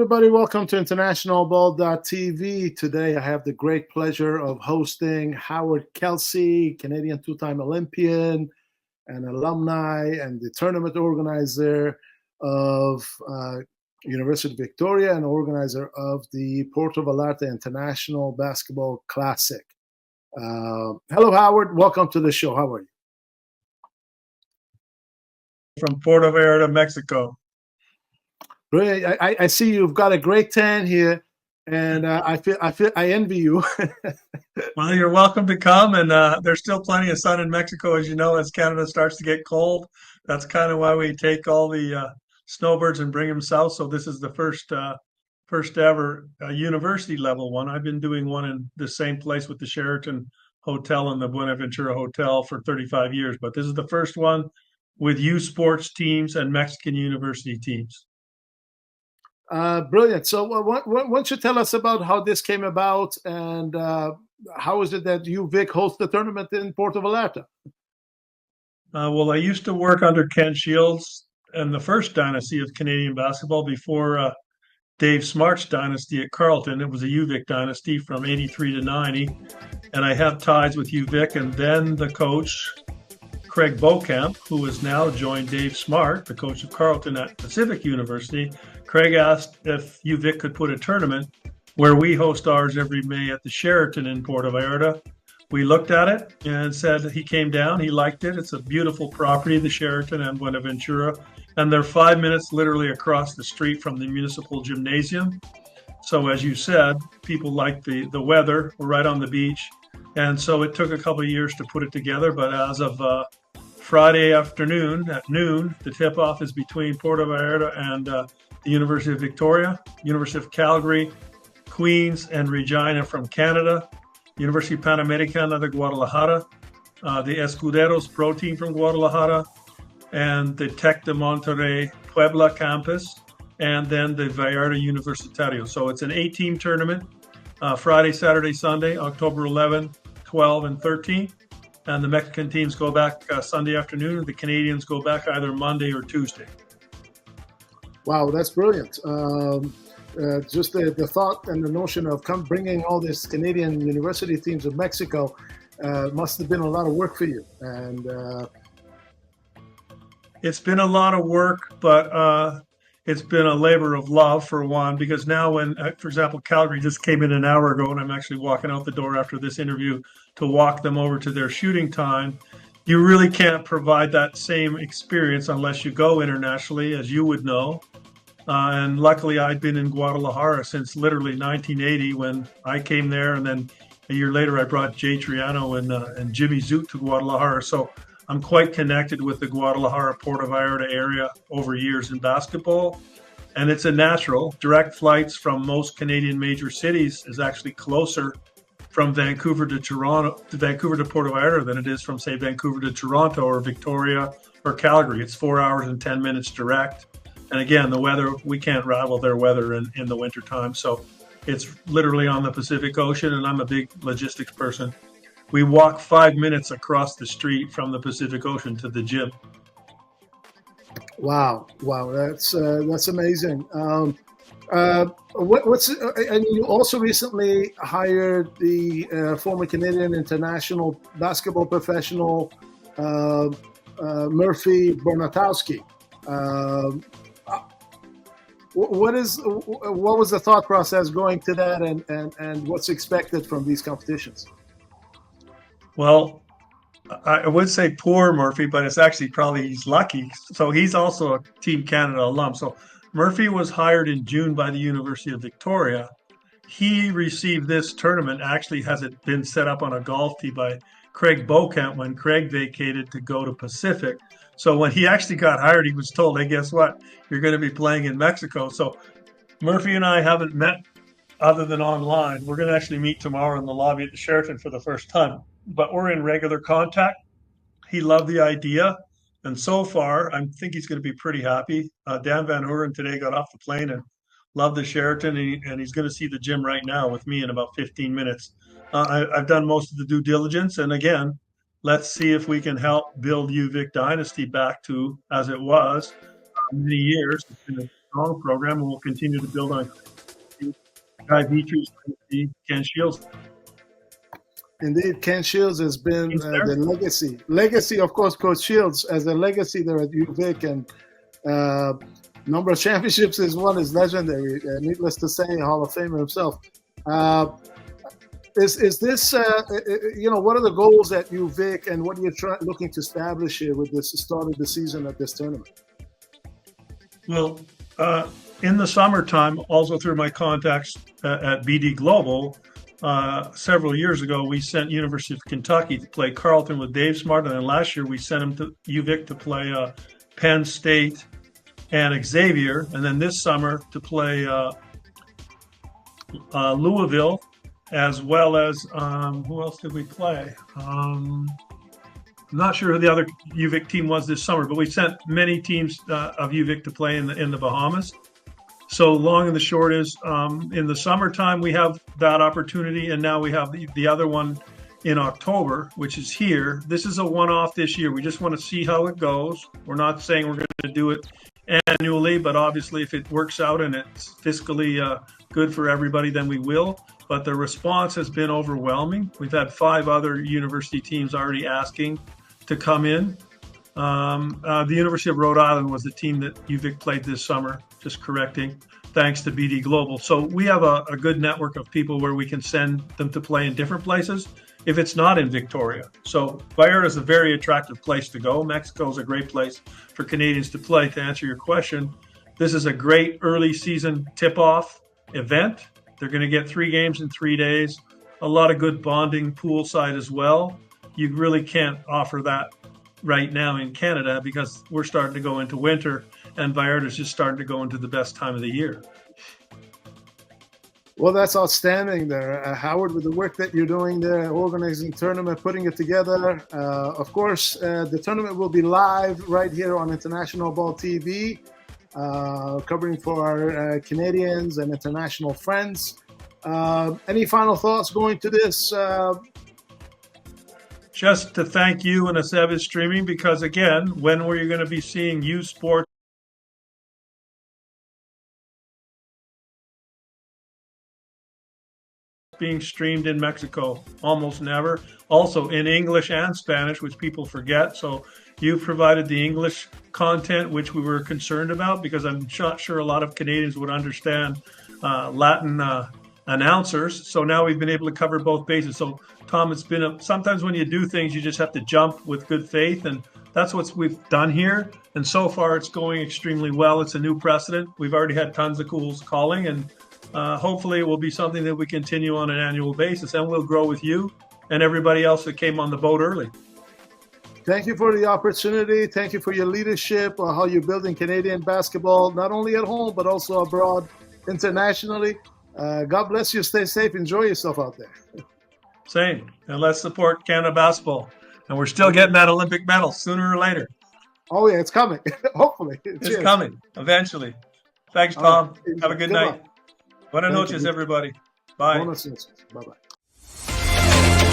everybody. Welcome to International Ball.tv. Today, I have the great pleasure of hosting Howard Kelsey, Canadian two-time Olympian and alumni, and the tournament organizer of University of Victoria and organizer of the Puerto Vallarta International Basketball Classic. Hello, Howard. Welcome to the show. How are you? From Puerto Vallarta, Mexico. Brilliant. I see you've got a great tan here, and I envy you. Well, you're welcome to come, and there's still plenty of sun in Mexico, as you know, as Canada starts to get cold. That's kind of why we take all the snowbirds and bring them south. So this is the first ever university level one. I've been doing one in the same place with the Sheraton Hotel and the Buenaventura Hotel for 35 years, but this is the first one with youth sports teams and Mexican university teams. Brilliant. So why don't you tell us about how this came about, and how is it that UVic hosts the tournament in Puerto Vallarta? Well, I used to work under Ken Shields and the first dynasty of Canadian basketball before Dave Smart's dynasty at Carleton. It was a UVic dynasty from 83 to 90. And I have ties with UVic, and then the coach, Craig Beaucamp, who has now joined Dave Smart, the coach of Carleton at Pacific University. Craig asked if UVic could put a tournament where we host ours every May at the Sheraton in Puerto Vallarta. We looked at it and said he came down. He liked it. It's a beautiful property, the Sheraton and Buenaventura. And they're 5 minutes literally across the street from the Municipal Gymnasium. So as you said, people like the weather. We're right on the beach. And so it took a couple of years to put it together. But as of Friday afternoon at noon, the tip-off is between Puerto Vallarta and the University of Victoria, University of Calgary, Queens, and Regina from Canada, University PanAmerican Guadalajara, the Escuderos pro team from Guadalajara, and the Tec de Monterrey Puebla campus, and then the Vallarta Universitario. So it's an 8-team tournament, Friday, Saturday, Sunday, October 11, 12, and 13. And the Mexican teams go back Sunday afternoon, and the Canadians go back either Monday or Tuesday. Wow, that's brilliant. Just the thought and the notion of bringing all these Canadian university teams of Mexico must have been a lot of work for you. And it's been a lot of work, but it's been a labor of love, for one, because now when, for example, Calgary just came in an hour ago, and I'm actually walking out the door after this interview to walk them over to their shooting time. You really can't provide that same experience unless you go internationally, as you would know. And luckily, I'd been in Guadalajara since literally 1980 when I came there. And then a year later, I brought Jay Triano and Jimmy Zoot to Guadalajara. So I'm quite connected with the Guadalajara, Puerto Vallarta area over years in basketball. And it's a natural. Direct flights from most Canadian major cities is actually closer from Vancouver to Vancouver to Puerto Vallarta than it is from, say, Vancouver to Toronto or Victoria or Calgary. It's 4 hours and 10 minutes direct. And again, the weather, we can't rival their weather in the wintertime. So it's literally on the Pacific Ocean, and I'm a big logistics person. We walk 5 minutes across the street from the Pacific Ocean to the gym. Wow, that's amazing. And you also recently hired the former Canadian international basketball professional Murphy Bornatowski. What was the thought process going to that, and what's expected from these competitions? Well, I would say poor Murphy, but it's actually probably he's lucky. So he's also a Team Canada alum. So Murphy was hired in June by the University of Victoria. He received this tournament, actually has it been set up on a golf tee by Craig Beaucamp when Craig vacated to go to Pacific. So when he actually got hired, he was told, hey, guess what? You're going to be playing in Mexico. So Murphy and I haven't met other than online. We're going to actually meet tomorrow in the lobby at the Sheraton for the first time. But we're in regular contact. He loved the idea. And so far, I think he's going to be pretty happy. Dan Van Horen today got off the plane and loved the Sheraton, and he's going to see the gym right now with me in about 15 minutes. I've done most of the due diligence. And again, let's see if we can help build UVic Dynasty back to as it was many years. It's been a strong program, and we'll continue to build on Guy Beatrice, Ken Shields. Indeed, Ken Shields has been He's there. the legacy, of course, Coach Shields as a legacy there at UVic, and number of championships is one is legendary. Needless to say, Hall of Famer himself. Is this what are the goals at UVic, and what are you looking to establish here with this start of the season at this tournament? Well, in the summertime, also through my contacts at BD Global, several years ago, we sent University of Kentucky to play Carleton with Dave Smart, and then last year we sent him to UVic to play Penn State and Xavier, and then this summer to play Louisville, as well as who else did we play? I'm not sure who the other UVic team was this summer, but we sent many teams of UVic to play in the Bahamas. So long and the short is, in the summertime we have that opportunity, and now we have the other one in October, which is here. This is a one-off this year. We just want to see how it goes. We're not saying we're going to do it annually, but obviously if it works out and it's fiscally good for everybody, then we will. But the response has been overwhelming. We've had 5 other university teams already asking to come in. The University of Rhode Island was the team that UVic played this summer, just correcting, thanks to BD Global. So we have a good network of people where we can send them to play in different places if it's not in Victoria. So Vallarta is a very attractive place to go. Mexico is a great place for Canadians to play. To answer your question, this is a great early season tip-off event. They're going to get 3 games in 3 days, a lot of good bonding poolside as well. You really can't offer that right now in Canada because we're starting to go into winter, and Vallarta is just starting to go into the best time of the year. Well, that's outstanding there, Howard, with the work that you're doing there, organizing tournament, putting it together. Of course, the tournament will be live right here on International Ball TV, covering for our Canadians and international friends. Any final thoughts going to this? Just to thank you and Aceves Streaming, because again, when were you going to be seeing youth sports being streamed in Mexico? Almost never. Also in English and Spanish, which people forget. So you've provided the English content, which we were concerned about, because I'm not sure a lot of Canadians would understand Latin announcers. So now we've been able to cover both bases. So Tom, it's been sometimes when you do things, you just have to jump with good faith, and that's what we've done here. And so far, it's going extremely well. It's a new precedent. We've already had tons of schools calling, and hopefully it will be something that we continue on an annual basis, and we'll grow with you and everybody else that came on the boat early. Thank you for the opportunity. Thank you for your leadership, how you're building Canadian basketball, not only at home, but also abroad, internationally. God bless you. Stay safe. Enjoy yourself out there. Same. And let's support Canada basketball. And we're still getting that Olympic medal sooner or later. Oh, yeah, it's coming. Hopefully. It's coming eventually. Thanks, Tom. Right. Have a good night. Buenas noches, everybody. Bye. Buenas noches. Bye-bye.